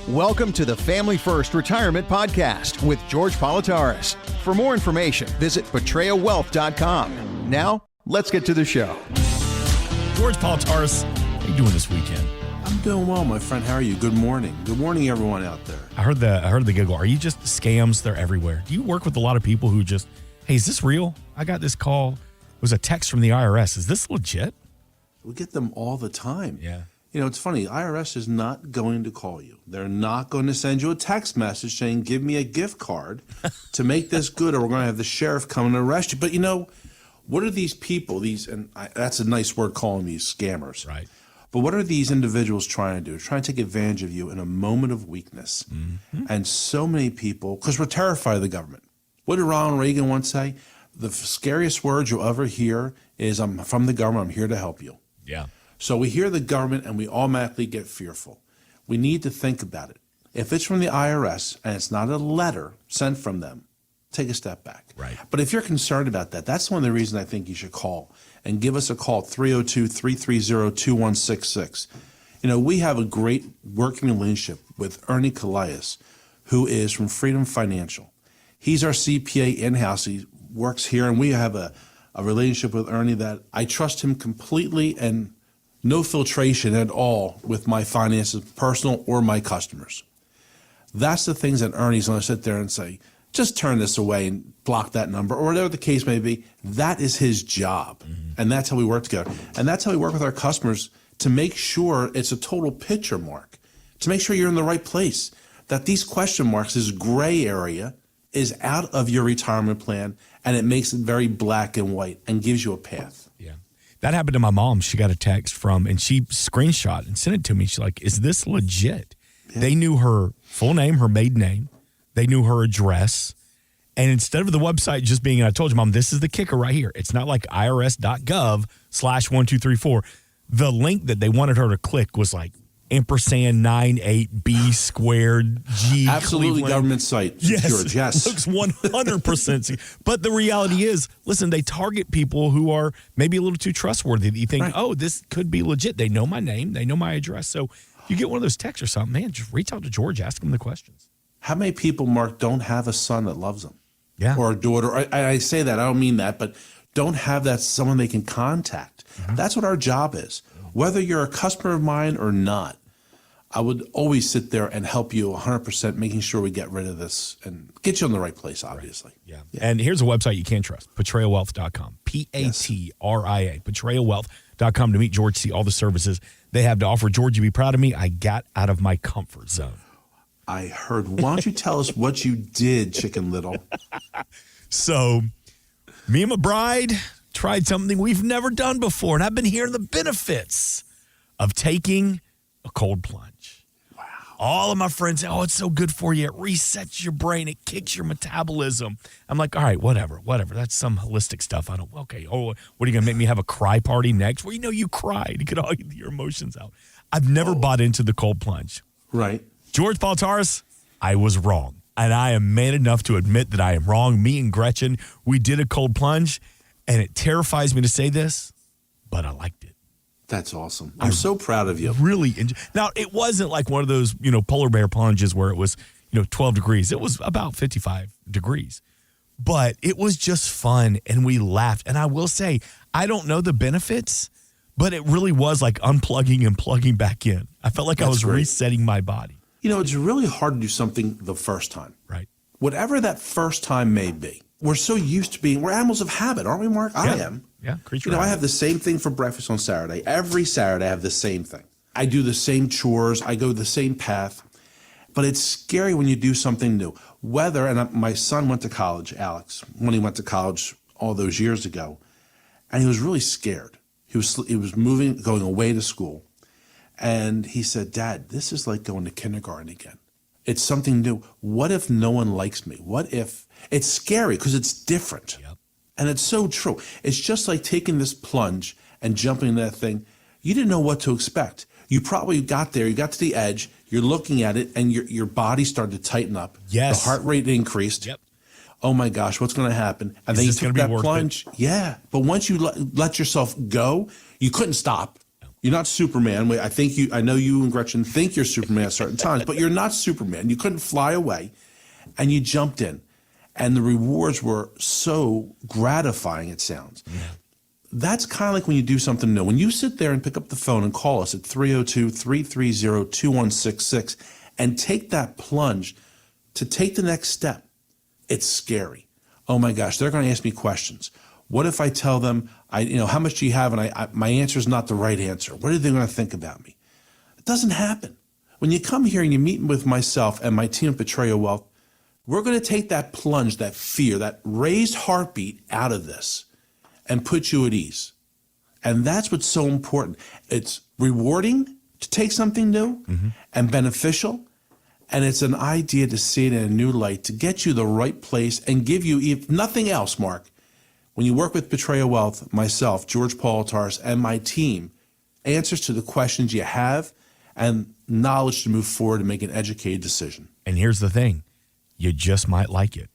Welcome to the Family First Retirement Podcast with George Politarhos. For more information, visit betrayowealth.com. Now, let's get to the show. George Politarhos, how you doing this weekend? I'm doing well, my friend. How are you? Good morning. Good morning, everyone out there. I heard the giggle. Are you just scams? They're everywhere. Do you work with a lot of people who just, hey, is this real? I got this call. It was a text from the IRS. Is this legit? We get them all the time. Yeah. You know, it's funny. IRS is not going to call you. They're not going to send you a text message saying, give me a gift card to make this good, or we're going to have the sheriff come and arrest you. But, you know, what are these people, that's a nice word calling these scammers. Right. But what are these individuals trying to do? Trying to take advantage of you in a moment of weakness. Mm-hmm. And so many people, because we're terrified of the government. What did Ronald Reagan once say? The scariest words you'll ever hear is, I'm from the government, I'm here to help you. Yeah. So we hear the government and we automatically get fearful. We need to think about it. If it's from the IRS and it's not a letter sent from them, take a step back. Right. But if you're concerned about that, that's one of the reasons I think you should call and give us a call, 302-330-2166. You know, we have a great working relationship with Ernie Calais, who is from Freedom Financial. He's our CPA in-house. He works here, and we have a relationship with Ernie that I trust him completely and no filtration at all with my finances, personal or my customers. That's the things that Ernie's going to sit there and say, just turn this away and block that number, or whatever the case may be. That is his job. Mm-hmm. And that's how we work together. And that's how we work with our customers to make sure it's a total picture, Mark, to make sure you're in the right place, that these question marks, this gray area, is out of your retirement plan, and it makes it very black and white and gives you a path. Yeah. That happened to my mom. She got a text from, and she screenshot and sent it to me. She's like, is this legit? Yeah. They knew her full name, her maiden name. They knew her address. And instead of the website just being, and I told you, Mom, this is the kicker right here. It's not like irs.gov/1234. The link that they wanted her to click was like ampersand 98B squared G. Absolutely Cleveland. Government site. Yes. George, yes. Looks 100%. But the reality is, listen, they target people who are maybe a little too trustworthy. You think, right, oh, this could be legit. They know my name. They know my address. So if you get one of those texts or something, man, just reach out to George, ask him the questions. How many people, Mark, don't have a son that loves them? Yeah. Or a daughter. I say that, I don't mean that, but don't have that someone they can contact. Mm-hmm. That's what our job is. Whether you're a customer of mine or not, I would always sit there and help you 100%, making sure we get rid of this and get you in the right place, obviously. Right. Yeah. And here's a website you can trust, betrayowealth.com, P-A-T-R-I-A, betrayowealth.com to meet George, see all the services they have to offer. George, you'd be proud of me. I got out of my comfort zone. I heard. Why don't you tell us what you did, Chicken Little? So me and my bride tried something we've never done before, and I've been hearing the benefits of taking a cold plunge. Wow. All of my friends say, oh, it's so good for you. It resets your brain. It kicks your metabolism. I'm like, all right, whatever. That's some holistic stuff. Okay. Oh, what are you going to make me have a cry party next? Well, you know, you cried. You get all your emotions out. I've never bought into the cold plunge. Right. George Politarhos, I was wrong. And I am man enough to admit that I am wrong. Me and Gretchen, we did a cold plunge, and it terrifies me to say this, but I liked it. That's awesome. I'm so proud of you. Really. Now, it wasn't like one of those, polar bear plunges where it was, 12 degrees. It was about 55 degrees. But it was just fun, and we laughed. And I will say, I don't know the benefits, but it really was like unplugging and plugging back in. I felt like I was resetting my body. It's really hard to do something the first time. Right. Whatever that first time may be. We're so used to we're animals of habit, aren't we, Mark? Yeah. I am. Yeah, creature. I have the same thing for breakfast on Saturday. Every Saturday I have the same thing. I do the same chores. I go the same path. But it's scary when you do something new. My son went to college, Alex, when he went to college all those years ago, and he was really scared. He was going away to school. And he said, Dad, this is like going to kindergarten again. It's something new. What if no one likes me? What if it's scary because it's different? Yep. And it's so true. It's just like taking this plunge and jumping in that thing. You didn't know what to expect. You probably got there, you got to the edge, you're looking at it, and your body started to tighten up. Yes. The heart rate increased. Yep. Oh my gosh, what's going to happen? And then you took that plunge. Yeah. But once you let yourself go, you couldn't stop. You're not Superman. I know you and Gretchen think you're Superman at certain times, but you're not Superman. You couldn't fly away, and you jumped in. And the rewards were so gratifying, it sounds. Yeah. That's kind of like when you do something new. When you sit there and pick up the phone and call us at 302-330-2166 and take that plunge to take the next step, it's scary. Oh my gosh, they're going to ask me questions. What if I tell them, how much do you have? And my answer is not the right answer. What are they going to think about me? It doesn't happen. When you come here and you meet with myself and my team at Betrayal Wealth, we're going to take that plunge, that fear, that raised heartbeat out of this and put you at ease. And that's what's so important. It's rewarding to take something new and beneficial. And it's an idea to see it in a new light, to get you the right place and give you, if nothing else, Mark, when you work with Betrayal Wealth, myself, George Politarhos, and my team, answers to the questions you have and knowledge to move forward and make an educated decision. And here's the thing. You just might like it.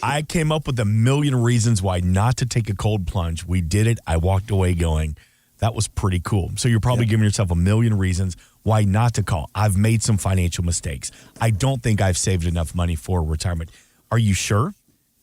I came up with a million reasons why not to take a cold plunge. We did it. I walked away going, that was pretty cool. So you're probably giving yourself a million reasons why not to call. I've made some financial mistakes. I don't think I've saved enough money for retirement. Are you sure?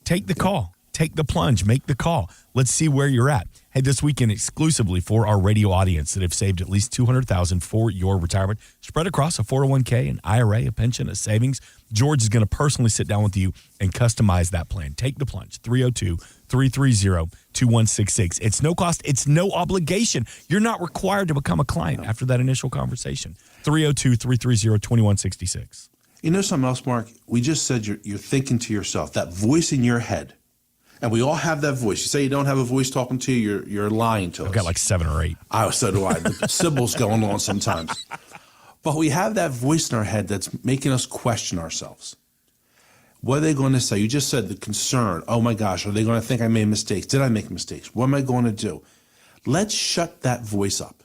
Take the call. Take the plunge. Make the call. Let's see where you're at. Hey, this weekend exclusively for our radio audience that have saved at least $200,000 for your retirement, spread across a 401k, an IRA, a pension, a savings. George is going to personally sit down with you and customize that plan. Take the plunge. 302-330-2166. It's no cost. It's no obligation. You're not required to become a client after that initial conversation. 302-330-2166. You know something else, Mark? We just said you're thinking to yourself, that voice in your head. And we all have that voice. You say you don't have a voice talking to you, you're lying to us. I've got like 7 or 8. So do I. The Sybil's going on sometimes. But we have that voice in our head that's making us question ourselves. What are they going to say? You just said the concern. Oh my gosh, are they going to think I made mistakes? Did I make mistakes? What am I going to do? Let's shut that voice up.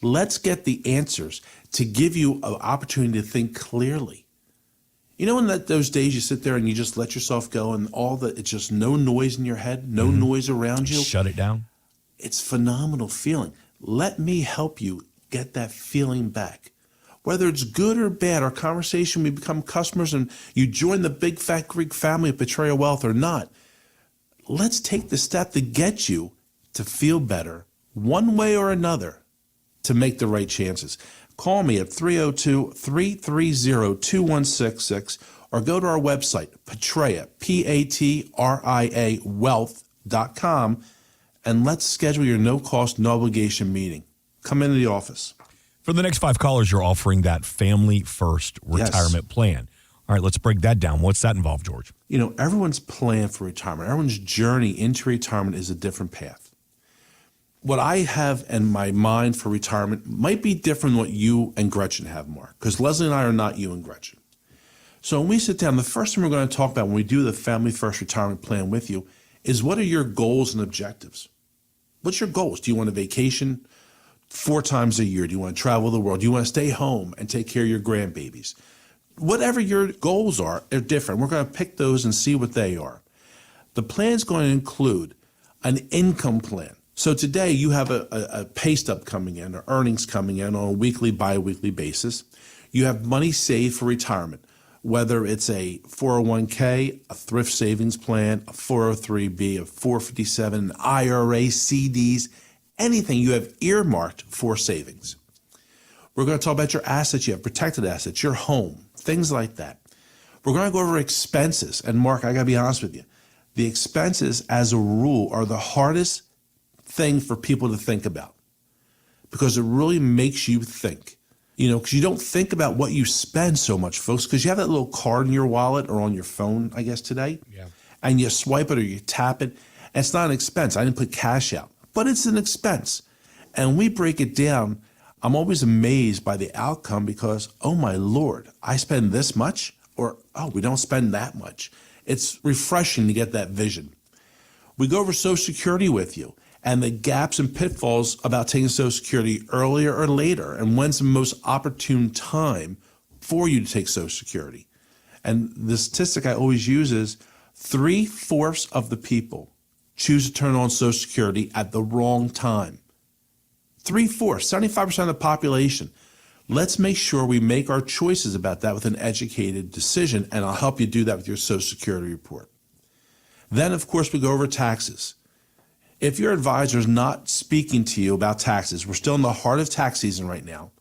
Let's get the answers to give you an opportunity to think clearly. You know, in those days you sit there and you just let yourself go and it's just no noise in your head, no noise around you. Shut it down. It's a phenomenal feeling. Let me help you get that feeling back. Whether it's good or bad, our conversation, we become customers and you join the big fat Greek family of Betrayal Wealth or not, let's take the step to get you to feel better one way or another to make the right chances. Call me at 302-330-2166 or go to our website, Patria, P-A-T-R-I-A, wealth.com, and let's schedule your no-cost, no-obligation meeting. Come into the office. For the next 5 callers, you're offering that Family First retirement plan. All right, let's break that down. What's that involve, George? You know, everyone's plan for retirement, everyone's journey into retirement is a different path. What I have in my mind for retirement might be different than what you and Gretchen have, Mark, because Leslie and I are not you and Gretchen. So when we sit down, the first thing we're going to talk about when we do the Family First retirement plan with you is what are your goals and objectives? What's your goals? Do you want a vacation 4 times a year? Do you want to travel the world? Do you want to stay home and take care of your grandbabies? Whatever your goals are, they're different. We're going to pick those and see what they are. The plan is going to include an income plan. So today you have a pay stub coming in or earnings coming in on a weekly, bi-weekly basis. You have money saved for retirement, whether it's a 401k, a thrift savings plan, a 403b, a 457, an IRA, CDs, anything you have earmarked for savings. We're going to talk about your assets. You have protected assets, your home, things like that. We're going to go over expenses. And Mark, I got to be honest with you. The expenses, as a rule, are the hardest thing for people to think about because it really makes you think, because you don't think about what you spend so much, folks, because you have that little card in your wallet or on your phone, I guess, today, and you swipe it or you tap it, and it's not an expense. I didn't put cash out, but it's an expense. And we break it down. I'm always amazed by the outcome because, oh my Lord, I spend this much, or, oh, we don't spend that much. It's refreshing to get that vision. We go over Social Security with you and the gaps and pitfalls about taking Social Security earlier or later, and when's the most opportune time for you to take Social Security. And the statistic I always use is 3/4 of the people choose to turn on Social Security at the wrong time. 3/4, 75% of the population. Let's make sure we make our choices about that with an educated decision, and I'll help you do that with your Social Security report. Then, of course, we go over taxes. If your advisor is not speaking to you about taxes, we're still in the heart of tax season right now,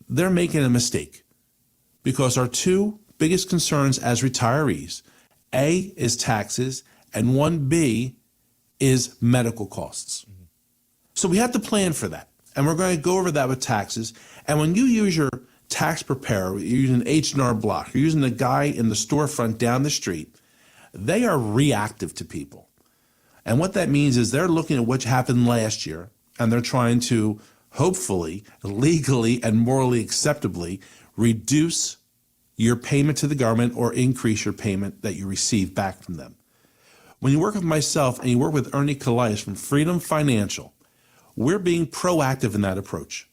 they're making a mistake, because our two biggest concerns as retirees, A is taxes, and 1B is medical costs. So we have to plan for that. And we're going to go over that with taxes. And when you use your tax preparer, you're using H&R Block, you're using the guy in the storefront down the street, they are reactive to people. And what that means is they're looking at what happened last year, and they're trying to hopefully, legally and morally acceptably, reduce your payment to the government or increase your payment that you receive back from them. When you work with myself and you work with Ernie Calais from Freedom Financial, we're being proactive in that approach.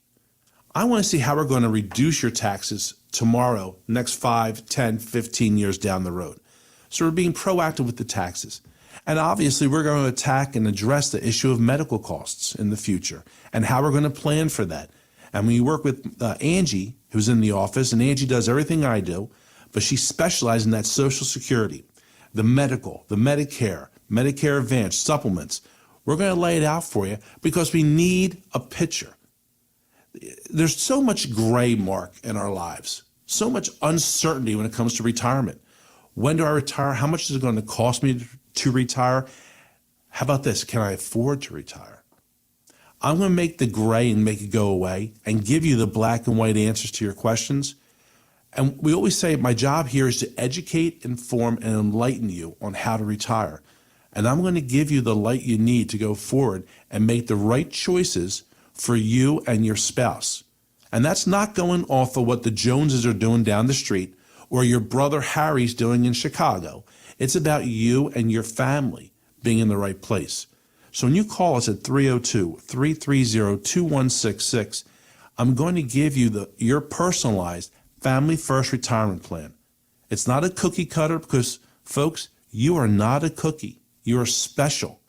I want to see how we're going to reduce your taxes tomorrow, next 5, 10, 15 years down the road. So we're being proactive with the taxes. And obviously, we're going to attack and address the issue of medical costs in the future and how we're going to plan for that. And when you work with Angie, who's in the office, and Angie does everything I do, but she specializes in that Social Security, the medical, the Medicare, Medicare Advantage, supplements. We're going to lay it out for you because we need a picture. There's so much gray, Mark, in our lives, so much uncertainty when it comes to retirement. When do I retire? How much is it going to cost me to retire? How about this? Can I afford to retire? I'm going to make the gray and make it go away and give you the black and white answers to your questions. And we always say my job here is to educate, inform, and enlighten you on how to retire. And I'm going to give you the light you need to go forward and make the right choices for you and your spouse. And that's not going off of what the Joneses are doing down the street or your brother Harry's doing in Chicago. It's about you and your family being in the right place. So when you call us at 302-330-2166, I'm going to give you your personalized Family First Retirement Plan. It's not a cookie cutter because, folks, you are not a cookie. You are special.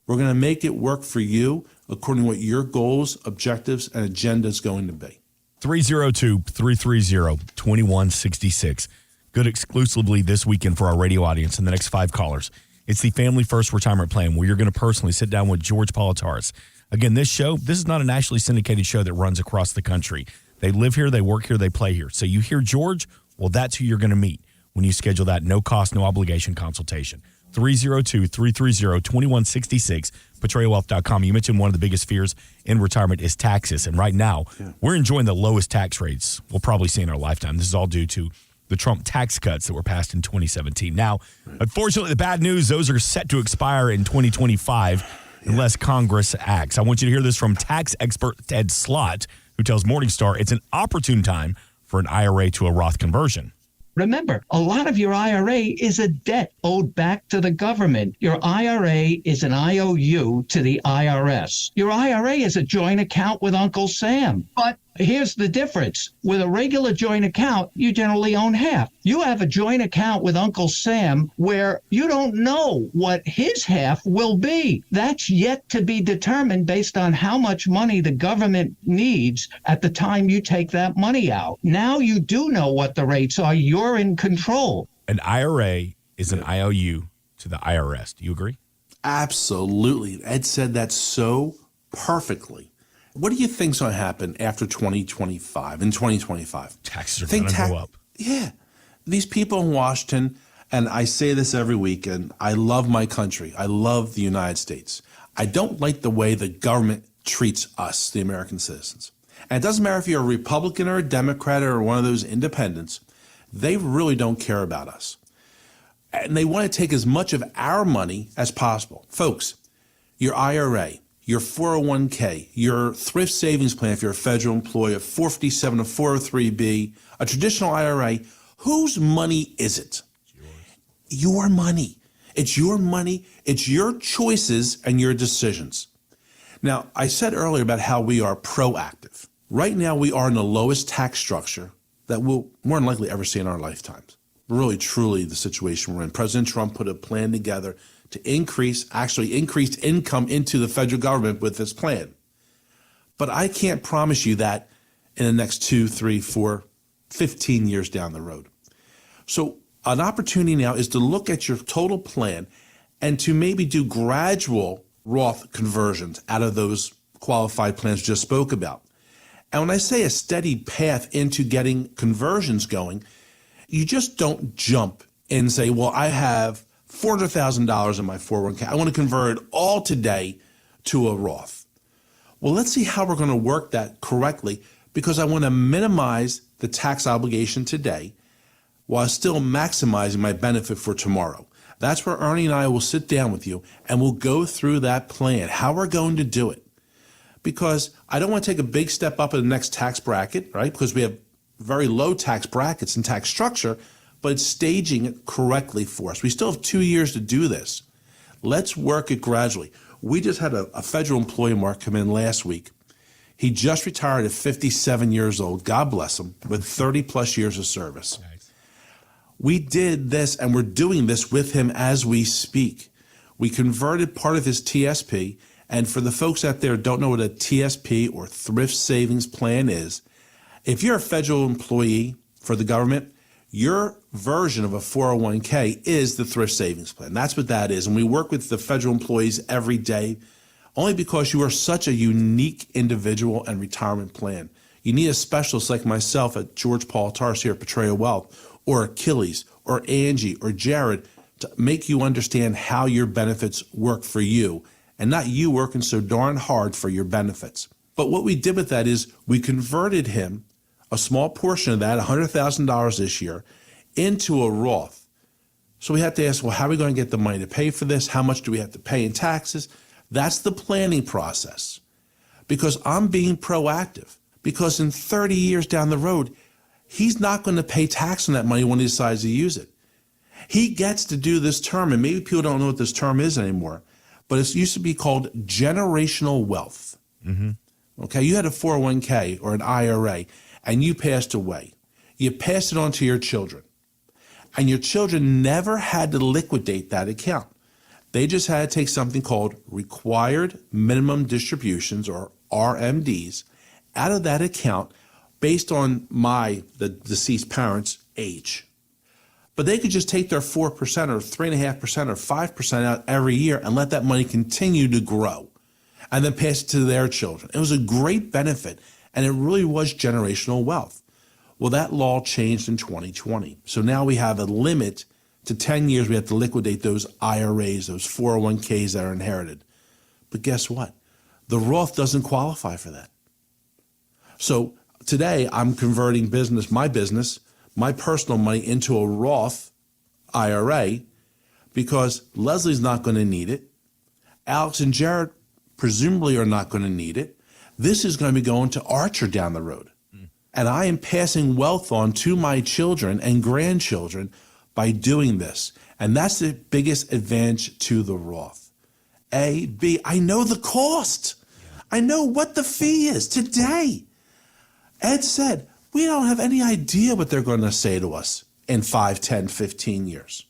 We're going to make it work for you according to what your goals, objectives, and agenda is going to be. 302-330-2166. Good exclusively this weekend for our radio audience and the next 5 callers. It's the Family First Retirement Plan where you're going to personally sit down with George Politarhos. Again, this is not a nationally syndicated show that runs across the country. They live here, they work here, they play here. So you hear George, well, that's who you're going to meet when you schedule that no cost, no obligation consultation. 302-330-2166, PetraeaWealth.com. You mentioned one of the biggest fears in retirement is taxes. And right now, we're enjoying the lowest tax rates we'll probably see in our lifetime. This is all due to the Trump tax cuts that were passed in 2017. Now, unfortunately, the bad news, those are set to expire in 2025 unless Congress acts. I want you to hear this from tax expert Ted Slott, who tells Morningstar it's an opportune time for an IRA to a Roth conversion. Remember, a lot of your IRA is a debt owed back to the government. Your IRA is an IOU to the IRS. Your IRA is a joint account with Uncle Sam. But here's the difference. With a regular joint account, you generally own half. You have a joint account with Uncle Sam where you don't know what his half will be. That's yet to be determined based on how much money the government needs at the time you take that money out. Now you do know what the rates are. You're in control. An IRA is an IOU to the IRS. Do you agree? Absolutely. Ed said that so perfectly. What do you think's going to happen after 2025, in 2025? Taxes are going to go up. Yeah. These people in Washington, and I say this every week, and I love my country. I love the United States. I don't like the way the government treats us, the American citizens. And it doesn't matter if you're a Republican or a Democrat or one of those independents. They really don't care about us. And they want to take as much of our money as possible. Folks, your IRA, your 401k, your thrift savings plan if you're a federal employee, a 457, a 403b, a traditional IRA, whose money is it? Your money. It's your money. It's your choices and your decisions. Now, I said earlier about how we are proactive. Right now, we are in the lowest tax structure that we'll more than likely ever see in our lifetimes. Really, truly the situation we're in. President Trump put a plan together to increased income into the federal government with this plan. But I can't promise you that in the next 2, 3, 4, 15 years down the road. So an opportunity now is to look at your total plan and to maybe do gradual Roth conversions out of those qualified plans just spoke about. And when I say a steady path into getting conversions going, you just don't jump and say, well, I have $400,000 in my 401k. I want to convert it all today to a Roth. Well, let's see how we're going to work that correctly, because I want to minimize the tax obligation today while still maximizing my benefit for tomorrow. That's where Ernie and I will sit down with you and we'll go through that plan, how we're going to do it. Because I don't want to take a big step up in the next tax bracket, right? Because we have very low tax brackets and tax structure, but it's staging it correctly for us. We still have 2 years to do this. Let's work it gradually. We just had a federal employee, Mark, come in last week. He just retired at 57 years old, God bless him, with 30 plus years of service. Nice. We did this, and we're doing this with him as we speak. We converted part of his TSP, and for the folks out there who don't know what a TSP or thrift savings plan is, if you're a federal employee for the government, your version of a 401k is the thrift savings plan. That's what that is. And we work with the federal employees every day, only because you are such a unique individual and retirement plan. You need a specialist like myself at George Politarhos here at Portrayal Wealth, or Achilles, or Angie, or Jared, to make you understand how your benefits work for you, and not you working so darn hard for your benefits. But what we did with that is we converted him, a small portion of that, $100,000 this year, into a Roth. So we have to ask, well, how are we going to get the money to pay for this? How much do we have to pay in taxes? That's the planning process. Because I'm being proactive. Because in 30 years down the road, he's not going to pay tax on that money when he decides to use it. He gets to do this term, and maybe people don't know what this term is anymore, but it used to be called generational wealth. Mm-hmm. Okay, you had a 401k or an IRA, and you passed away. You passed it on to your children. And your children never had to liquidate that account. They just had to take something called required minimum distributions, or RMDs, out of that account based on the deceased parent's age. But they could just take their 4% or 3.5% or 5% out every year and let that money continue to grow and then pass it to their children. It was a great benefit, and it really was generational wealth. Well, that law changed in 2020. So now we have a limit to 10 years. We have to liquidate those IRAs, those 401ks that are inherited. But guess what? The Roth doesn't qualify for that. So today I'm converting my personal money into a Roth IRA, because Leslie's not going to need it. Alex and Jared presumably are not going to need it. This is going to be going to Archer down the road. And I am passing wealth on to my children and grandchildren by doing this. And that's the biggest advantage to the Roth. A, B, I know the cost. I know what the fee is today. Ed said, we don't have any idea what they're going to say to us in 5, 10, 15 years.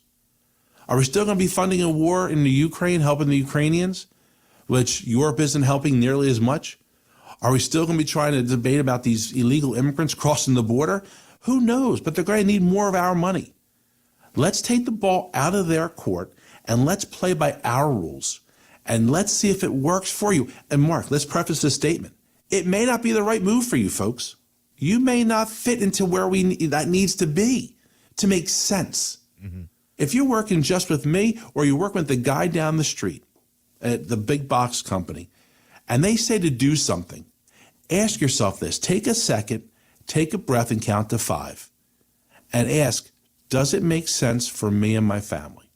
Are we still going to be funding a war in the Ukraine, helping the Ukrainians, which Europe isn't helping nearly as much? Are we still going to be trying to debate about these illegal immigrants crossing the border? Who knows? But they're going to need more of our money. Let's take the ball out of their court and let's play by our rules. And let's see if it works for you. And Mark, let's preface this statement. It may not be the right move for you folks. You may not fit into where that needs to be to make sense. Mm-hmm. If you're working just with me, or you're working with the guy down the street at the big box company, and they say to do something, ask yourself this. Take a second, take a breath, and count to 5. And ask, does it make sense for me and my family?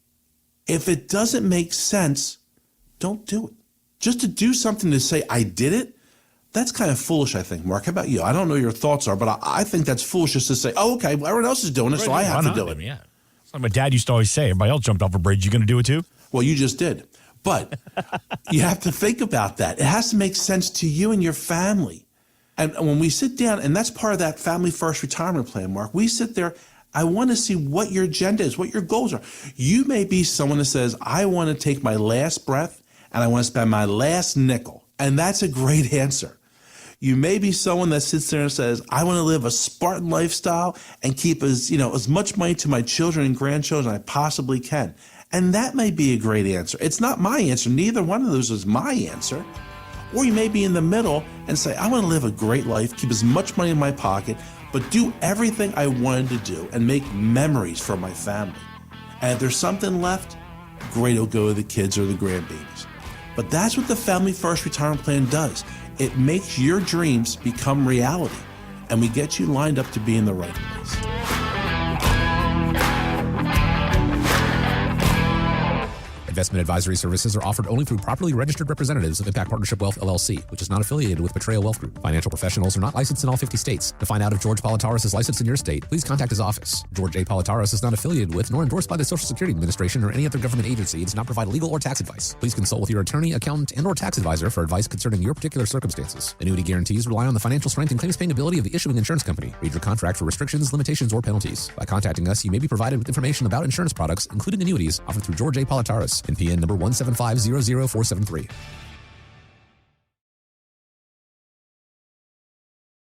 If it doesn't make sense, don't do it. Just to do something to say, I did it, that's kind of foolish, I think. Mark, how about you? I don't know what your thoughts are, but I think that's foolish just to say, oh, okay, well, everyone else is doing it, so I have to do it. Yeah. It's like my dad used to always say, everybody else jumped off a bridge. You going to do it too? Well, you just did. But you have to think about that. It has to make sense to you and your family. And when we sit down, and that's part of that Family First retirement plan, Mark, we sit there, I want to see what your agenda is, what your goals are. You may be someone that says, I want to take my last breath and I want to spend my last nickel. And that's a great answer. You may be someone that sits there and says, I want to live a Spartan lifestyle and keep as much money to my children and grandchildren as I possibly can. And that may be a great answer. It's not my answer. Neither one of those is my answer. Or you may be in the middle and say, I want to live a great life, keep as much money in my pocket, but do everything I wanted to do and make memories for my family. And if there's something left, great, it'll go to the kids or the grandbabies. But that's what the Family First Retirement Plan does. It makes your dreams become reality, and we get you lined up to be in the right place. Investment advisory services are offered only through properly registered representatives of Impact Partnership Wealth, LLC, which is not affiliated with Betrayal Wealth Group. Financial professionals are not licensed in all 50 states. To find out if George Politarhos is licensed in your state, please contact his office. George A. Politarhos is not affiliated with nor endorsed by the Social Security Administration or any other government agency and does not provide legal or tax advice. Please consult with your attorney, accountant, and/or tax advisor for advice concerning your particular circumstances. Annuity guarantees rely on the financial strength and claims paying ability of the issuing insurance company. Read your contract for restrictions, limitations, or penalties. By contacting us, you may be provided with information about insurance products, including annuities, offered through George A. Politarhos, NPN number 175000473.